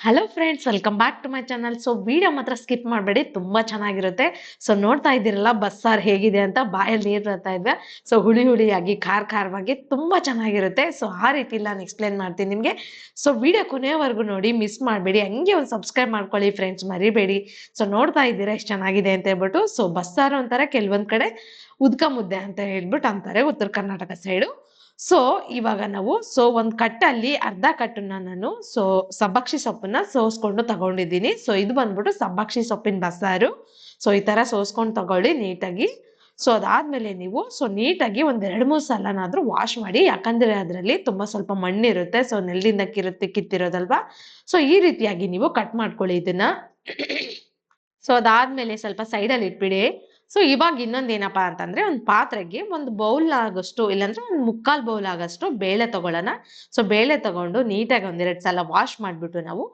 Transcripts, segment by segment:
Hello friends, welcome back to my channel. So video ಮಾತ್ರ ಸ್ಕಿಪ್ ಮಾಡಬೇಡಿ, ತುಂಬಾ ಚೆನ್ನಾಗಿರುತ್ತೆ. ಸೊ ನೋಡ್ತಾ ಇದ್ದೀರಲ್ಲ ಬಸ್ಸಾರ್ ಹೇಗಿದೆ ಅಂತ ಬಾಯಲ್ಲಿ ನೀರು ಬರ್ತಾ ಇದೆ. ಸೊ ಹುಳಿ ಹುಳಿಯಾಗಿ ಖಾರವಾಗಿ ತುಂಬಾ ಚೆನ್ನಾಗಿರುತ್ತೆ. ಸೊ ಆ ರೀತಿ ನಾನು ಎಕ್ಸ್ಪ್ಲೇನ್ ಮಾಡ್ತೀನಿ ನಿಮಗೆ. ಸೊ ವಿಡಿಯೋ ಕೊನೆಯವರೆಗೂ ನೋಡಿ, ಮಿಸ್ ಮಾಡಬೇಡಿ. ಹಂಗೆ ಒಂದು ಸಬ್ಸ್ಕ್ರೈಬ್ ಮಾಡ್ಕೊಳ್ಳಿ ಫ್ರೆಂಡ್ಸ್, ಮರಿಬೇಡಿ. ಸೊ ನೋಡ್ತಾ ಇದ್ದೀರಾ ಎಷ್ಟು ಚೆನ್ನಾಗಿದೆ ಅಂತ ಹೇಳ್ಬಿಟ್ಟು. ಸೊ ಬಸ್ಸಾರು ಅಂತಾರೆ, ಕೆಲವೊಂದ್ ಕಡೆ ಉದ್ಕ ಮುದ್ದೆ ಅಂತ ಹೇಳ್ಬಿಟ್ಟು ಅಂತಾರೆ ಉತ್ತರ ಕರ್ನಾಟಕ ಸೈಡು. ಸೊ ಇವಾಗ ನಾವು ಒಂದ್ ಕಟ್ಟಲ್ಲಿ ಅರ್ಧ ಕಟ್ಟನ್ನ ನಾನು ಸಬ್ಬಕ್ಷಿ ಸೊಪ್ಪನ್ನ ಸೋಸ್ಕೊಂಡು ತಗೊಂಡಿದ್ದೀನಿ. ಸೊ ಇದು ಬಂದ್ಬಿಟ್ಟು ಸಬ್ಬಕ್ಷಿ ಸೊಪ್ಪಿನ ಬಸ್ಸಾರು. ಸೊ ಈ ತರ ಸೋಸ್ಕೊಂಡು ತಗೊಳ್ಳಿ ನೀಟಾಗಿ. ಸೊ ಅದಾದ್ಮೇಲೆ ನೀವು ನೀಟಾಗಿ ಒಂದ್ 2-3 ಸಲನಾದ್ರೂ ವಾಶ್ ಮಾಡಿ, ಯಾಕಂದ್ರೆ ಅದ್ರಲ್ಲಿ ತುಂಬಾ ಸ್ವಲ್ಪ ಮಣ್ಣಿರುತ್ತೆ. ಸೊ ನೆಲದಿಂದ ಕಿತ್ತಿರೋದಲ್ವಾ. ಸೊ ಈ ರೀತಿಯಾಗಿ ನೀವು ಕಟ್ ಮಾಡ್ಕೊಳ್ಳಿ ಇದನ್ನ. ಸೊ ಅದಾದ್ಮೇಲೆ ಸ್ವಲ್ಪ ಸೈಡಲ್ಲಿ ಇಟ್ಬಿಡಿ. ಸೊ ಇವಾಗ ಇನ್ನೊಂದೇನಪ್ಪಾ ಅಂತಂದ್ರೆ, ಒಂದು ಪಾತ್ರೆಗೆ ಒಂದು ಬೌಲ್ ಆಗಷ್ಟು, ಇಲ್ಲಾಂದ್ರೆ ಒಂದು ಮುಕ್ಕಾಲ್ ಬೌಲ್ ಆಗಷ್ಟು ಬೇಳೆ ತಗೊಳ್ಳೋಣ. ಸೊ ಬೇಳೆ ತಗೊಂಡು ನೀಟಾಗಿ 1-2 ಸಲ ವಾಶ್ ಮಾಡ್ಬಿಟ್ಟು ನಾವು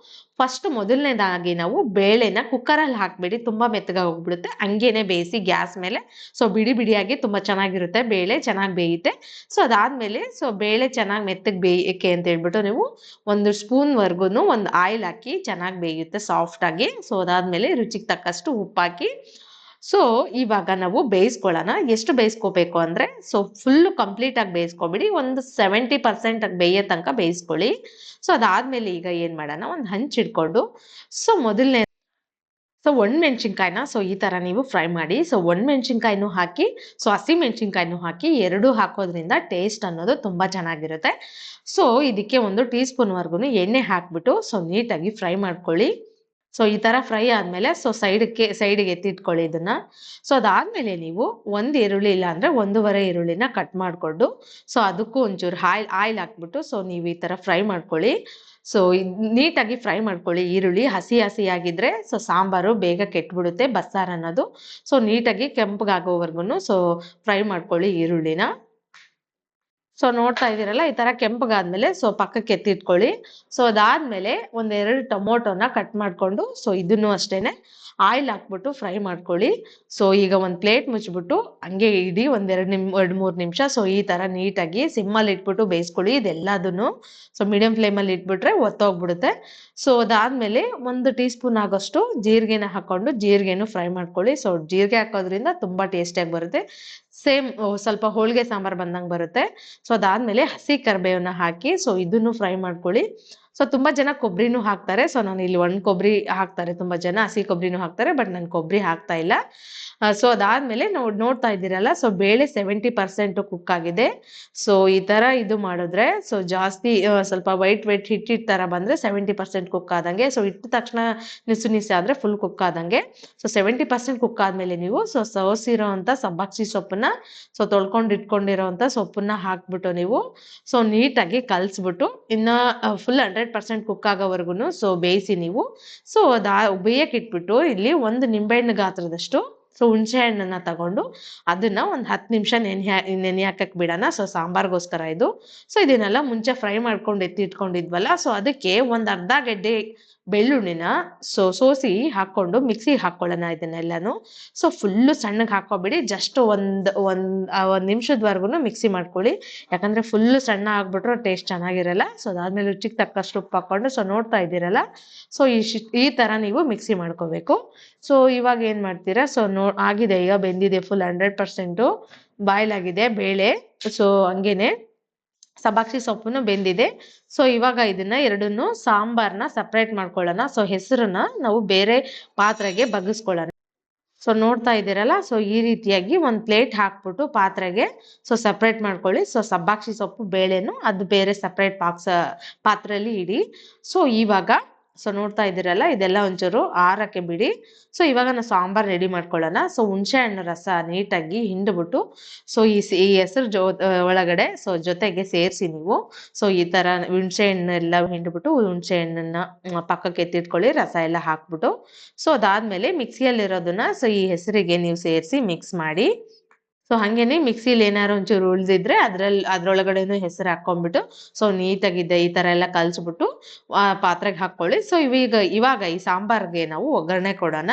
ಮೊದಲನೇದಾಗಿ ನಾವು ಬೇಳೆನ ಕುಕ್ಕರಲ್ಲಿ ಹಾಕ್ಬಿಡಿ, ತುಂಬಾ ಮೆತ್ತಗಾಗಿ ಹೋಗ್ಬಿಡುತ್ತೆ. ಹಂಗೇನೆ ಬೇಯಿಸಿ ಗ್ಯಾಸ್ ಮೇಲೆ. ಸೊ ಬಿಡಿ ಬಿಡಿಯಾಗಿ ತುಂಬಾ ಚೆನ್ನಾಗಿರುತ್ತೆ, ಬೇಳೆ ಚೆನ್ನಾಗಿ ಬೇಯುತ್ತೆ. ಸೊ ಅದಾದ್ಮೇಲೆ ಬೇಳೆ ಚೆನ್ನಾಗಿ ಮೆತ್ತಗೆ ಬೇಯಕ್ಕೆ ಅಂತ ಹೇಳ್ಬಿಟ್ಟು ನೀವು 1 ಸ್ಪೂನ್ ವರ್ಗುನು ಒಂದು ಆಯಿಲ್ ಹಾಕಿ ಚೆನ್ನಾಗಿ ಬೇಯುತ್ತೆ ಸಾಫ್ಟ್ ಆಗಿ. ಸೊ ಅದಾದ್ಮೇಲೆ ರುಚಿಗೆ ತಕ್ಕಷ್ಟು ಉಪ್ಪಾಕಿ. ಸೊ ಇವಾಗ ನಾವು ಬೇಯಿಸ್ಕೊಳ್ಳೋಣ. ಎಷ್ಟು ಬೇಯಿಸ್ಕೋಬೇಕು ಅಂದ್ರೆ, ಫುಲ್ ಕಂಪ್ಲೀಟ್ ಆಗಿ ಬೇಯಿಸ್ಕೊಬಿಡಿ, ಒಂದು 70% ಬೇಯೋ ತನಕ ಬೇಯಿಸ್ಕೊಳ್ಳಿ. ಸೊ ಅದಾದ್ಮೇಲೆ ಈಗ ಏನ್ ಮಾಡೋಣ, ಒಂದು ಹಂಚಿಡ್ಕೊಂಡು ಮೊದಲನೇ ಒಣಮೆಣಸಿನ್ಕಾಯಿನ ಈ ತರ ನೀವು ಫ್ರೈ ಮಾಡಿ. ಒಣಮೆಣಸಿನ್ಕಾಯಿನೂ ಹಾಕಿ, ಹಸಿ ಮೆಣಸಿನ್ಕಾಯಿನೂ ಹಾಕಿ, ಎರಡು ಹಾಕೋದ್ರಿಂದ ಟೇಸ್ಟ್ ಅನ್ನೋದು ತುಂಬಾ ಚೆನ್ನಾಗಿರುತ್ತೆ. ಇದಕ್ಕೆ 1 ಟೀ ಸ್ಪೂನ್ ವರ್ಗುನು ಎಣ್ಣೆ ಹಾಕ್ಬಿಟ್ಟು ನೀಟಾಗಿ ಫ್ರೈ ಮಾಡ್ಕೊಳ್ಳಿ. ಈ ತರ ಫ್ರೈ ಆದ್ಮೇಲೆ ಸೈಡ್ಗೆ ಎತ್ತಿಟ್ಕೊಳ್ಳಿ ಇದನ್ನ. ಅದಾದ್ಮೇಲೆ ನೀವು 1 ಈರುಳ್ಳಿ ಇಲ್ಲ ಅಂದ್ರೆ 1.5 ಈರುಳ್ಳಿನ ಕಟ್ ಮಾಡ್ಕೊಂಡು ಅದಕ್ಕೂ ಒಂಚೂರು ಆಯಿಲ್ ಹಾಕ್ಬಿಟ್ಟು ನೀವು ಈ ತರ ಫ್ರೈ ಮಾಡ್ಕೊಳ್ಳಿ. ನೀಟಾಗಿ ಫ್ರೈ ಮಾಡ್ಕೊಳ್ಳಿ. ಈರುಳ್ಳಿ ಹಸಿಯಾಗಿದ್ರೆ ಸಾಂಬಾರು ಬೇಗ ಕೆಟ್ಬಿಡುತ್ತೆ ಬಸ್ಸಾರ್ ಅನ್ನೋದು. ನೀಟಾಗಿ ಕೆಂಪಗಾಗೋವರೆಗೂ ಫ್ರೈ ಮಾಡ್ಕೊಳ್ಳಿ ಈರುಳ್ಳಿನ. ನೋಡ್ತಾ ಇದೀರಲ್ಲ, ಈ ತರ ಕೆಂಪಗಾದ್ಮೇಲೆ ಪಕ್ಕಕ್ಕೆ ಎತ್ತಿಟ್ಕೊಳ್ಳಿ. ಅದಾದ್ಮೇಲೆ 1-2 ಟೊಮೊಟೊನ ಕಟ್ ಮಾಡ್ಕೊಂಡು ಇದನ್ನು ಅಷ್ಟೇನೆ ಆಯಿಲ್ ಹಾಕ್ಬಿಟ್ಟು ಫ್ರೈ ಮಾಡ್ಕೊಳ್ಳಿ. ಈಗ ಒಂದ್ ಪ್ಲೇಟ್ ಮುಚ್ಬಿಟ್ಟು ಹಂಗೆ ಇಡಿ 2-3 ನಿಮಿಷ. ಈ ತರ ನೀಟಾಗಿ ಸಿಮ್ಮಲ್ಲಿ ಇಟ್ಬಿಟ್ಟು ಬೇಯಿಸ್ಕೊಳ್ಳಿ ಇದೆಲ್ಲದನ್ನು. ಮೀಡಿಯಂ ಫ್ಲೇಮಲ್ಲಿ ಇಟ್ಬಿಟ್ರೆ ಒತ್ತೋಗ್ಬಿಡುತ್ತೆ. ಅದಾದ್ಮೇಲೆ 1 ಟೀ ಸ್ಪೂನ್ ಆಗೋಷ್ಟು ಜೀರಿಗೆನ ಹಾಕೊಂಡು ಜೀರಿಗೆನು ಫ್ರೈ ಮಾಡ್ಕೊಳ್ಳಿ. ಜೀರಿಗೆ ಹಾಕೋದ್ರಿಂದ ತುಂಬಾ ಟೇಸ್ಟಿಯಾಗಿ ಬರುತ್ತೆ. ಸೇಮ್ ಸ್ವಲ್ಪ ಹೋಳಿಗೆ ಸಾಂಬಾರ್ ಬಂದಂಗೆ ಬರುತ್ತೆ. ಅದಾದ್ಮೇಲೆ ಹಸಿ ಕರಿಬೇವನ್ನ ಹಾಕಿ ಇದನ್ನು ಫ್ರೈ ಮಾಡ್ಕೊಳ್ಳಿ. ತುಂಬಾ ಜನ ಕೊಬ್ಬರಿನೂ ಹಾಕ್ತಾರೆ. ನಾನು ಇಲ್ಲಿ ಒಣ ಕೊಬ್ಬರಿ ಹಾಕ್ತಾರೆ, ತುಂಬಾ ಜನ ಹಸಿ ಕೊಬ್ಬರಿನೂ ಹಾಕ್ತಾರೆ, ಬಟ್ ನಾನು ಕೊಬ್ಬರಿ ಹಾಕ್ತಾ ಇಲ್ಲ. ಅದಾದ್ಮೇಲೆ ನೋಡ್ತಾ ಇದ್ದೀರಲ್ಲ, ಬೇಳೆ 70% ಕುಕ್ ಆಗಿದೆ. ಈ ತರ ಇದು ಮಾಡಿದ್ರೆ ಜಾಸ್ತಿ ಸ್ವಲ್ಪ ವೈಟ್ ಹಿಟ್ ತರ ಬಂದ್ರೆ 70% ಕುಕ್ ಆದಂಗೆ. ಇಟ್ಟ ತಕ್ಷಣ ನಿಸು ಆದ್ರೆ ಫುಲ್ ಕುಕ್ ಆದಂಗೆ. 70% ಕುಕ್ ಆದ್ಮೇಲೆ ನೀವು ಸೋಸಿರೋ ಅಂತ ಸಬ್ಬಕ್ಕಿ ಸೊಪ್ಪನ್ನ ತೊಳ್ಕೊಂಡು ಇಟ್ಕೊಂಡಿರೋಂಥ ಸೊಪ್ಪನ್ನ ಹಾಕ್ಬಿಟ್ಟು ನೀವು ನೀಟಾಗಿ ಕಲ್ಸ್ಬಿಟ್ಟು ಇನ್ನ ಫುಲ್ 100% ಕುಕ್ ಆಗೋವರೆಗೂ ಬೇಯಿಸಿ ನೀವು. ಬೇಯಕ್ಕೆ ಇಟ್ಬಿಟ್ಟು ಇಲ್ಲಿ 1 ನಿಂಬೆಹಣ್ಣು ಗಾತ್ರದಷ್ಟು ಹುಣಸೆ ಹಣ್ಣನ್ನ ತಗೊಂಡು ಅದನ್ನ ಒಂದು 10 ನಿಮಿಷ ನೆನೆ ಹಾಕಕ್ ಬಿಡೋಣ. ಸಾಂಬಾರ್ಗೋಸ್ಕರ ಇದು. ಇದನ್ನೆಲ್ಲ ಮುಂಚೆ ಫ್ರೈ ಮಾಡ್ಕೊಂಡು ಎತ್ತಿಟ್ಕೊಂಡಿದ್ವಲ್ಲ, ಅದಕ್ಕೆ ಒಂದು ಅರ್ಧ ಗೆಡ್ಡೆ ಬೆಳ್ಳುಳ್ಳಿನ ಸೋಸಿ ಹಾಕೊಂಡು ಮಿಕ್ಸಿಗೆ ಹಾಕೊಳ್ಳೋಣ ಇದನ್ನೆಲ್ಲಾನು. ಫುಲ್ಲು ಸಣ್ಣಗೆ ಹಾಕೋಬಿಡಿ, ಜಸ್ಟ್ ಒಂದ್ ನಿಮಿಷದವರೆಗೂ ಮಿಕ್ಸಿ ಮಾಡ್ಕೊಳ್ಳಿ. ಯಾಕಂದ್ರೆ ಫುಲ್ಲು ಸಣ್ಣ ಆಗ್ಬಿಟ್ರೆ ಟೇಸ್ಟ್ ಚೆನ್ನಾಗಿರಲ್ಲ. ಅದಾದ್ಮೇಲೆ ರುಚಿಗೆ ತಕ್ಕಷ್ಟು ಉಪ್ಪು ಹಾಕೊಂಡು ನೋಡ್ತಾ ಇದ್ದೀರಲ್ಲ, ಈ ತರ ನೀವು ಮಿಕ್ಸಿ ಮಾಡ್ಕೋಬೇಕು. ಇವಾಗ ಏನ್ ಮಾಡ್ತೀರಾ, ಆಗಿದೆ, ಈಗ ಬೆಂದಿದೆ ಫುಲ್ 100% ಬಾಯ್ಲ್ ಆಗಿದೆ ಬೇಳೆ. ಹಂಗೇನೆ ಸಬ್ಬಕ್ಕಿ ಸೊಪ್ಪನ್ನು ಬೆಂದಿದೆ. ಇವಾಗ ಇದನ್ನ ಎರಡನ್ನು ಸಾಂಬಾರ್ನ ಸಪ್ರೇಟ್ ಮಾಡ್ಕೊಳ್ಳೋಣ. ಹೆಸರನ್ನ ನಾವು ಬೇರೆ ಪಾತ್ರೆಗೆ ಬಗ್ಗಿಸ್ಕೊಳ್ಳೋಣ. ನೋಡ್ತಾ ಇದ್ದೀರಲ್ಲ, ಈ ರೀತಿಯಾಗಿ ಒಂದ್ ಪ್ಲೇಟ್ ಹಾಕ್ಬಿಟ್ಟು ಪಾತ್ರೆಗೆ ಸಪ್ರೇಟ್ ಮಾಡ್ಕೊಳ್ಳಿ. ಸಬ್ಬಕ್ಕಿ ಸೊಪ್ಪು ಬೇಳೆನು ಅದು ಬೇರೆ ಸಪ್ರೇಟ್ ಪಾತ್ರೆಯಲ್ಲಿ ಇಡಿ. ಇವಾಗ ನೋಡ್ತಾ ಇದ್ದೀರಲ್ಲ, ಇದೆಲ್ಲ ಒಂಚೂರು ಆರಕ್ಕೆ ಬಿಡಿ. ಇವಾಗ ನಾವು ಸಾಂಬಾರ್ ರೆಡಿ ಮಾಡ್ಕೊಳ್ಳೋಣ. ಹುಣಸೆ ಹಣ್ಣು ರಸ ನೀಟಾಗಿ ಹಿಂಡ್ಬಿಟ್ಟು ಈ ಹೆಸರು ಒಳಗಡೆ ಜೊತೆಗೆ ಸೇರಿಸಿ ನೀವು ಈ ತರ ಹುಣಸೆ ಹಣ್ಣು ಎಲ್ಲ ಹಿಂಡ್ಬಿಟ್ಟು ಹುಣಸೆ ಹಣ್ಣನ್ನ ಪಕ್ಕಕ್ಕೆ ಎತ್ತಿಟ್ಕೊಳ್ಳಿ, ರಸ ಎಲ್ಲ ಹಾಕ್ಬಿಟ್ಟು. ಅದಾದ್ಮೇಲೆ ಮಿಕ್ಸಿಯಲ್ಲಿರೋದನ್ನ ಈ ಹೆಸರಿಗೆ ನೀವು ಸೇರಿಸಿ ಮಿಕ್ಸ್ ಮಾಡಿ. ಹಂಗೇನೆ ಮಿಕ್ಸಿಲಿ ಏನಾರು ಒಂಚೂರು ಉಳಿದಿದ್ರೆ ಅದ್ರೊಳಗಡೆನು ಹೆಸರು ಹಾಕೊಂಡ್ಬಿಟ್ಟು ನೀಟಾಗಿದೆ ಈ ತರ ಎಲ್ಲ ಕಲ್ಸ್ಬಿಟ್ಟು ಪಾತ್ರೆಗೆ ಹಾಕೊಳ್ಳಿ. ಇವಾಗ ಈ ಸಾಂಬಾರ್ಗೆ ನಾವು ಒಗ್ಗರಣೆ ಕೊಡೋಣ.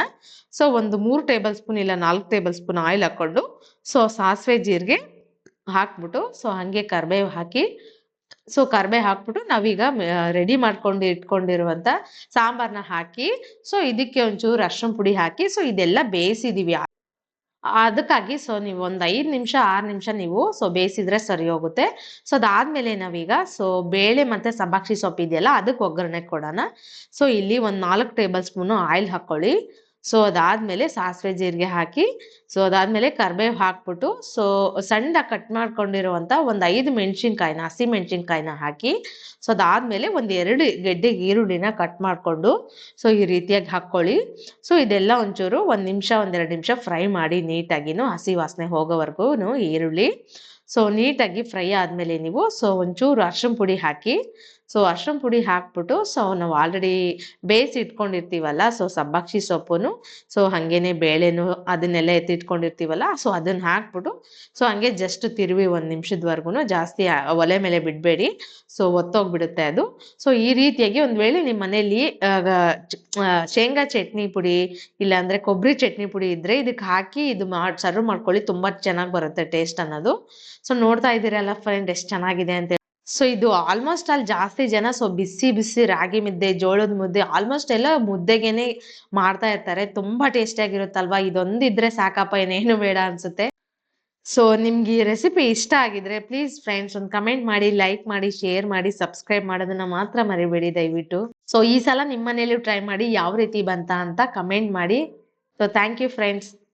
ಒಂದು 3 ಟೇಬಲ್ ಸ್ಪೂನ್ ಇಲ್ಲ 4 ಟೇಬಲ್ ಸ್ಪೂನ್ ಆಯಿಲ್ ಹಾಕೊಂಡು ಸಾಸಿವೆ ಜೀರಿಗೆ ಹಾಕ್ಬಿಟ್ಟು ಹಂಗೆ ಕರಿಬೇವು ಹಾಕಿ ಸೊ ಕರ್ಬೇವು ಹಾಕ್ಬಿಟ್ಟು ನಾವೀಗ ರೆಡಿ ಮಾಡ್ಕೊಂಡು ಇಟ್ಕೊಂಡಿರುವಂತ ಸಾಂಬಾರ್ನ ಹಾಕಿ, ಸೊ ಇದಕ್ಕೆ ಒಂಚೂರು ಅರ್ಶಿನ ಪುಡಿ ಹಾಕಿ, ಸೊ ಇದೆಲ್ಲ ಬೇಯಿಸಿದೀವಿ. ಅದಕ್ಕಾಗಿ ಸೊ ನೀವು ಒಂದ್ 5 ನಿಮಿಷ 6 ನಿಮಿಷ ನೀವು ಸೊ ಬೇಯಿಸಿದ್ರೆ ಸರಿ ಹೋಗುತ್ತೆ. ಸೊ ಅದಾದ್ಮೇಲೆ ನಾವೀಗ ಸೊ ಬೇಳೆ ಮತ್ತೆ ಸಬ್ಬಾಕ್ಷಿ ಸೊಪ್ಪು ಇದೆಯಲ್ಲ ಅದಕ್ಕೆ ಒಗ್ಗರಣೆ ಕೊಡೋಣ. ಸೊ ಇಲ್ಲಿ ಒಂದ್ 4 ಟೇಬಲ್ ಸ್ಪೂನ್ ಆಯಿಲ್ ಹಾಕೊಳ್ಳಿ. ಸೊ ಅದಾದ್ಮೇಲೆ ಸಾಸಿವೆ ಜೀರಿಗೆ ಹಾಕಿ, ಸೊ ಅದಾದ್ಮೇಲೆ ಕರ್ಬೇವು ಹಾಕ್ಬಿಟ್ಟು, ಸೊ ಸಣ್ಣದಾಗಿ ಕಟ್ ಮಾಡ್ಕೊಂಡಿರುವಂತ ಒಂದ್ 5 ಮೆಣಸಿನ್ಕಾಯಿನ ಹಸಿ ಮೆಣಸಿನ್ಕಾಯಿನ ಹಾಕಿ, ಸೊ ಅದಾದ್ಮೇಲೆ ಒಂದ್ 2 ಗೆಡ್ಡೆ ಈರುಳ್ಳಿನ ಕಟ್ ಮಾಡ್ಕೊಂಡು ಸೊ ಈ ರೀತಿಯಾಗಿ ಹಾಕೊಳ್ಳಿ. ಸೊ ಇದೆಲ್ಲ ಒಂಚೂರು 1 ನಿಮಿಷ 1-2 ನಿಮಿಷ ಫ್ರೈ ಮಾಡಿ ನೀಟಾಗಿನು ಹಸಿ ವಾಸನೆ ಹೋಗೋವರೆಗೂ ಈರುಳ್ಳಿ. ಸೊ ನೀಟಾಗಿ ಫ್ರೈ ಆದ್ಮೇಲೆ ನೀವು ಸೊ ಒಂಚೂರು ಅರ್ಶಿನ ಪುಡಿ ಹಾಕಿ, ಸೊ ಅರ್ಶಿನ ಪುಡಿ ಹಾಕ್ಬಿಟ್ಟು, ಸೊ ನಾವು ಆಲ್ರೆಡಿ ಬೇಯಿಸಿ ಇಟ್ಕೊಂಡಿರ್ತೀವಲ್ಲ ಸೊ ಸಬ್ಬಾಕ್ಷಿ ಸೊಪ್ಪುನು, ಸೊ ಹಂಗೇನೆ ಬೇಳೆನು ಅದನ್ನೆಲ್ಲ ಎತ್ತಿಟ್ಕೊಂಡಿರ್ತೀವಲ್ಲ, ಸೊ ಅದನ್ನ ಹಾಕ್ಬಿಟ್ಟು ಸೊ ಹಂಗೆ ಜಸ್ಟ್ ತಿರುವಿ 1 ನಿಮಿಷದವರೆಗೂ ಜಾಸ್ತಿ ಒಲೆ ಮೇಲೆ ಬಿಡಬೇಡಿ, ಸೊ ಒತ್ತೋಗ್ಬಿಡುತ್ತೆ ಅದು. ಸೊ ಈ ರೀತಿಯಾಗಿ ಒಂದ್ ವೇಳೆ ನಿಮ್ಮ ಮನೆಯಲ್ಲಿ ಶೇಂಗಾ ಚಟ್ನಿ ಪುಡಿ ಇಲ್ಲಾಂದ್ರೆ ಕೊಬ್ಬರಿ ಚಟ್ನಿ ಪುಡಿ ಇದ್ರೆ ಇದಕ್ಕೆ ಹಾಕಿ ಇದು ಸರ್ವ್ ಮಾಡ್ಕೊಳ್ಳಿ, ತುಂಬಾ ಚೆನ್ನಾಗಿ ಬರುತ್ತೆ ಟೇಸ್ಟ್ ಅನ್ನೋದು. ಸೊ ನೋಡ್ತಾ ಇದ್ದೀರಲ್ಲ ಫ್ರೆಂಡ್ ಎಷ್ಟು ಚೆನ್ನಾಗಿದೆ ಅಂತ. ಸೊ ಇದು ಆಲ್ಮೋಸ್ಟ್ ಅಲ್ಲಿ ಜಾಸ್ತಿ ಜನ ಸೊ ಬಿಸಿ ಬಿಸಿ ರಾಗಿ ಮುದ್ದೆ, ಜೋಳದ ಮುದ್ದೆ ಆಲ್ಮೋಸ್ಟ್ ಎಲ್ಲ ಮುದ್ದೆಗೆನೆ ಮಾಡ್ತಾ ಇರ್ತಾರೆ. ತುಂಬಾ ಟೇಸ್ಟಿ ಆಗಿರುತ್ತಲ್ವಾ, ಇದೊಂದಿದ್ರೆ ಸಾಕಪ್ಪ ಇನ್ನೇನು ಬೇಡ ಅನ್ಸುತ್ತೆ. ಸೊ ನಿಮ್ಗೆ ಈ ರೆಸಿಪಿ ಇಷ್ಟ ಆಗಿದ್ರೆ ಪ್ಲೀಸ್ ಫ್ರೆಂಡ್ಸ್ ಒಂದು ಕಮೆಂಟ್ ಮಾಡಿ, ಲೈಕ್ ಮಾಡಿ, ಶೇರ್ ಮಾಡಿ, ಸಬ್ಸ್ಕ್ರೈಬ್ ಮಾಡೋದನ್ನ ಮಾತ್ರ ಮರಿಬೇಡಿ ದಯವಿಟ್ಟು. ಸೊ ಈ ಸಲ ನಿಮ್ಮ ಮನೇಲಿ ಟ್ರೈ ಮಾಡಿ ಯಾವ ರೀತಿ ಬಂತ ಅಂತ ಕಮೆಂಟ್ ಮಾಡಿ. So thank you friends.